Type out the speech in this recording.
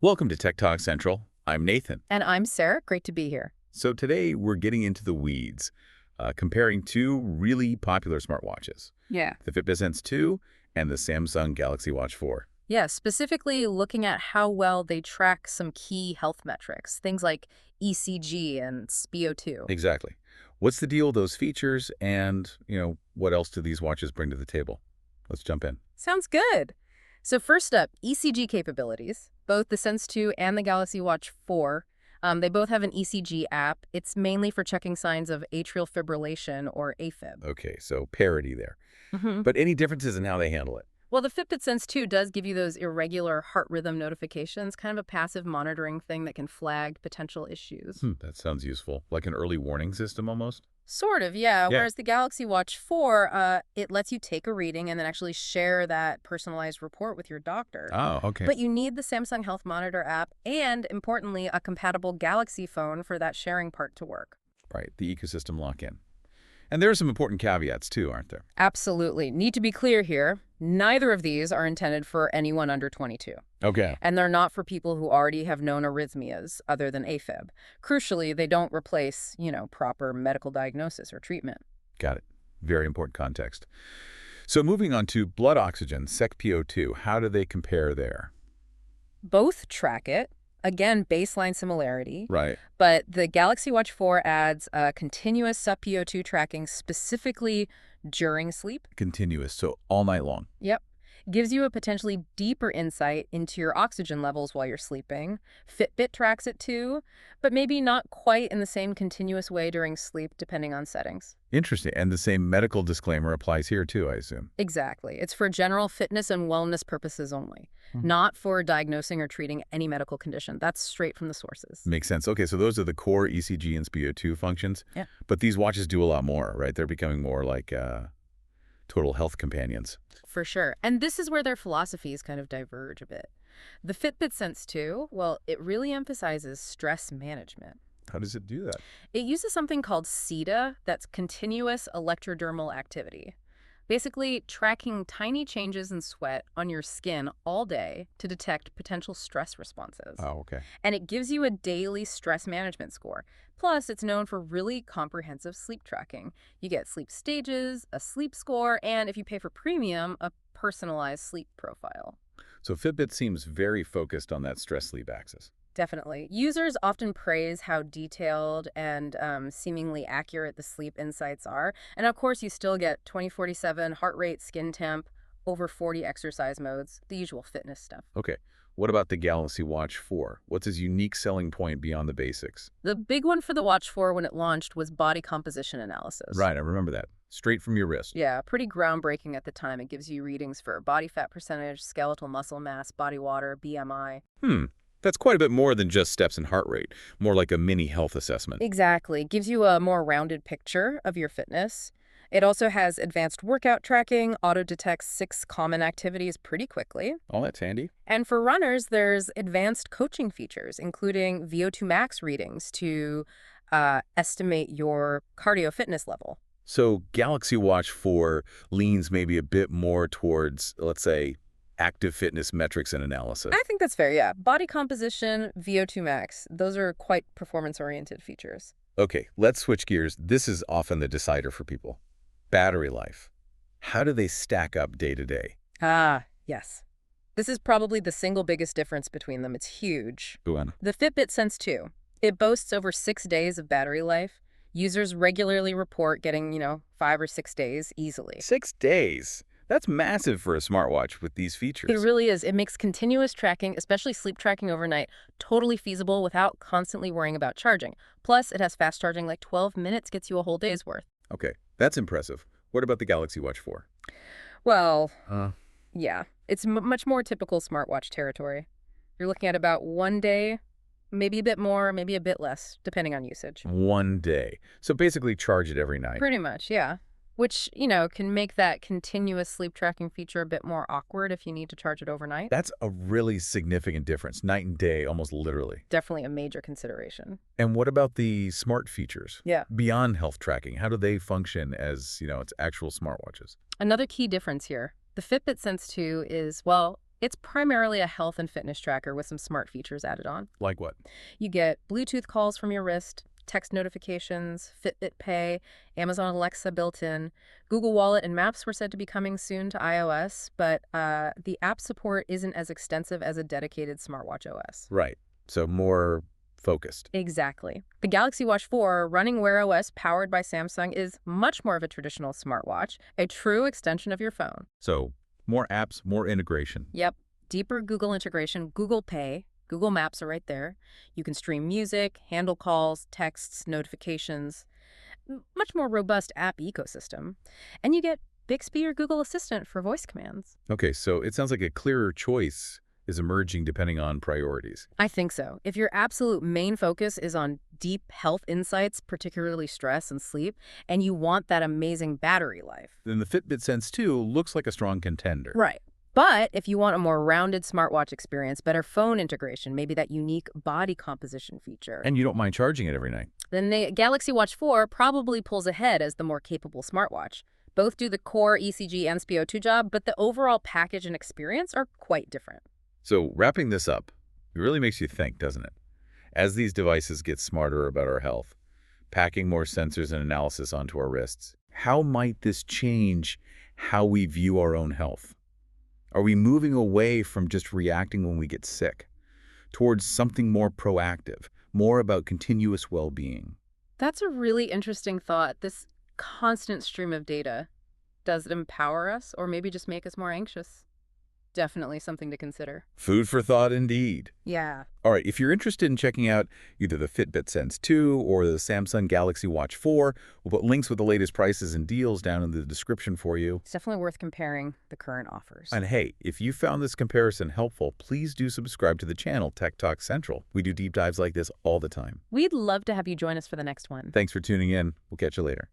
Welcome to Tech Talk Central. I'm Nathan. And I'm Sarah. Great to be here. So today we're getting into the weeds, comparing two really popular smartwatches, Yeah. the Fitbit Sense 2 and the Samsung Galaxy Watch 4. Yeah, specifically looking at how well they track some key health metrics, things like ECG and SpO2. Exactly. What's the deal with those features and, what else do these watches bring to the table? Let's jump in. Sounds good. So first up, ECG capabilities. Both the Sense 2 and the Galaxy Watch 4, they both have an ECG app. It's mainly for checking signs of atrial fibrillation or AFib. Okay, so parity there. Mm-hmm. But any differences in how they handle it? Well, the Fitbit Sense 2 does give you those irregular heart rhythm notifications, kind of a passive monitoring thing that can flag potential issues. That sounds useful. Like an early warning system almost? Sort of, yeah. Yeah. Whereas the Galaxy Watch 4, it lets you take a reading and then actually share that personalized report with your doctor. Oh, okay. But you need the Samsung Health Monitor app and, importantly, a compatible Galaxy phone for that sharing part to work. Right, the ecosystem lock-in. And there are some important caveats too, aren't there? Absolutely. Need to be clear here. Neither of these are intended for anyone under 22. Okay. And they're not for people who already have known arrhythmias other than AFib. Crucially, they don't replace, proper medical diagnosis or treatment. Got it. Very important context. So moving on to blood oxygen, SpO2, how do they compare there? Both track it. Again, baseline similarity. Right. But the Galaxy Watch 4 adds continuous SpO2 tracking specifically during sleep. Continuous, so all night long. Yep. Gives you a potentially deeper insight into your oxygen levels while you're sleeping. Fitbit tracks it too, but maybe not quite in the same continuous way during sleep, depending on settings. Interesting. And the same medical disclaimer applies here too, I assume. Exactly. It's for general fitness and wellness purposes only, not for diagnosing or treating any medical condition. That's straight from the sources. Makes sense. Okay, so those are the core ECG and SpO2 functions. Yeah. But these watches do a lot more, right? They're becoming more like total health companions. For sure. And this is where their philosophies kind of diverge a bit. The Fitbit Sense 2, well, it really emphasizes stress management. How does it do that? It uses something called CETA, that's continuous electrodermal activity. Basically, tracking tiny changes in sweat on your skin all day to detect potential stress responses. Oh, okay. And it gives you a daily stress management score. Plus, it's known for really comprehensive sleep tracking. You get sleep stages, a sleep score, and if you pay for premium, a personalized sleep profile. So Fitbit seems very focused on that stress-sleep axis. Definitely. Users often praise how detailed and seemingly accurate the sleep insights are. And of course, you still get 20/47 heart rate, skin temp, over 40 exercise modes, the usual fitness stuff. Okay. What about the Galaxy Watch 4? What's its unique selling point beyond the basics? The big one for the Watch 4 when it launched was body composition analysis. Right, I remember that. Straight from your wrist. Yeah, pretty groundbreaking at the time. It gives you readings for body fat percentage, skeletal muscle mass, body water, BMI. That's quite a bit more than just steps and heart rate, more like a mini health assessment. Exactly. It gives you a more rounded picture of your fitness. It also has advanced workout tracking, auto-detects 6 common activities pretty quickly. Oh, that's handy. And for runners, there's advanced coaching features, including VO2 max readings to estimate your cardio fitness level. So Galaxy Watch 4 leans maybe a bit more towards, let's say, active fitness metrics and analysis. I think that's fair, yeah. Body composition, VO2 max, those are quite performance-oriented features. Okay, let's switch gears. This is often the decider for people. Battery life. How do they stack up day to day? Ah, yes. This is probably the single biggest difference between them. It's huge. Buana. The Fitbit Sense 2, it boasts over 6 days of battery life. Users regularly report getting, 5 or 6 days easily. 6 days? That's massive for a smartwatch with these features. It really is. It makes continuous tracking, especially sleep tracking overnight, totally feasible without constantly worrying about charging. Plus, it has fast charging, like 12 minutes gets you a whole day's worth. Okay, that's impressive. What about the Galaxy Watch 4? Well, yeah, it's much more typical smartwatch territory. You're looking at about 1 day, maybe a bit more, maybe a bit less, depending on usage. 1 day. So basically charge it every night. Pretty much, yeah. Which, can make that continuous sleep tracking feature a bit more awkward if you need to charge it overnight. That's a really significant difference, night and day, almost literally. Definitely a major consideration. And what about the smart features? Yeah. Beyond health tracking, how do they function as, its actual smartwatches? Another key difference here, the Fitbit Sense 2 is, well, It's primarily a health and fitness tracker with some smart features added on. Like what? You get Bluetooth calls from your wrist, text notifications, Fitbit Pay, Amazon Alexa built in. Google Wallet and Maps were said to be coming soon to iOS, but the app support isn't as extensive as a dedicated smartwatch OS. Right. So more focused. Exactly. The Galaxy Watch 4 running Wear OS powered by Samsung is much more of a traditional smartwatch, a true extension of your phone. So more apps, more integration. Yep. Deeper Google integration, Google Pay, Google Maps are right there. You can stream music, handle calls, texts, notifications. Much more robust app ecosystem. And you get Bixby or Google Assistant for voice commands. Okay, so it sounds like a clearer choice is emerging depending on priorities. I think so. If your absolute main focus is on deep health insights, particularly stress and sleep, and you want that amazing battery life. Then the Fitbit Sense 2 looks like a strong contender. Right. But if you want a more rounded smartwatch experience, better phone integration, maybe that unique body composition feature, And you don't mind charging it every night. then the Galaxy Watch 4 probably pulls ahead as the more capable smartwatch. Both do the core ECG and SpO2 job, but the overall package and experience are quite different. So wrapping this up, it really makes you think, doesn't it? As these devices get smarter about our health, packing more sensors and analysis onto our wrists, how might this change how we view our own health? Are we moving away from just reacting when we get sick towards something more proactive, more about continuous well-being? That's a really interesting thought. This constant stream of data, does it empower us or maybe just make us more anxious? Definitely something to consider. Food for thought indeed. Yeah. All right, if you're interested in checking out either the Fitbit Sense 2 or the Samsung Galaxy Watch 4, we'll put links with the latest prices and deals down in the description for you. It's definitely worth comparing the current offers. And hey, if you found this comparison helpful, please do subscribe to the channel Tech Talk Central. We do deep dives like this all the time. We'd love to have you join us for the next one. Thanks for tuning in. We'll catch you later.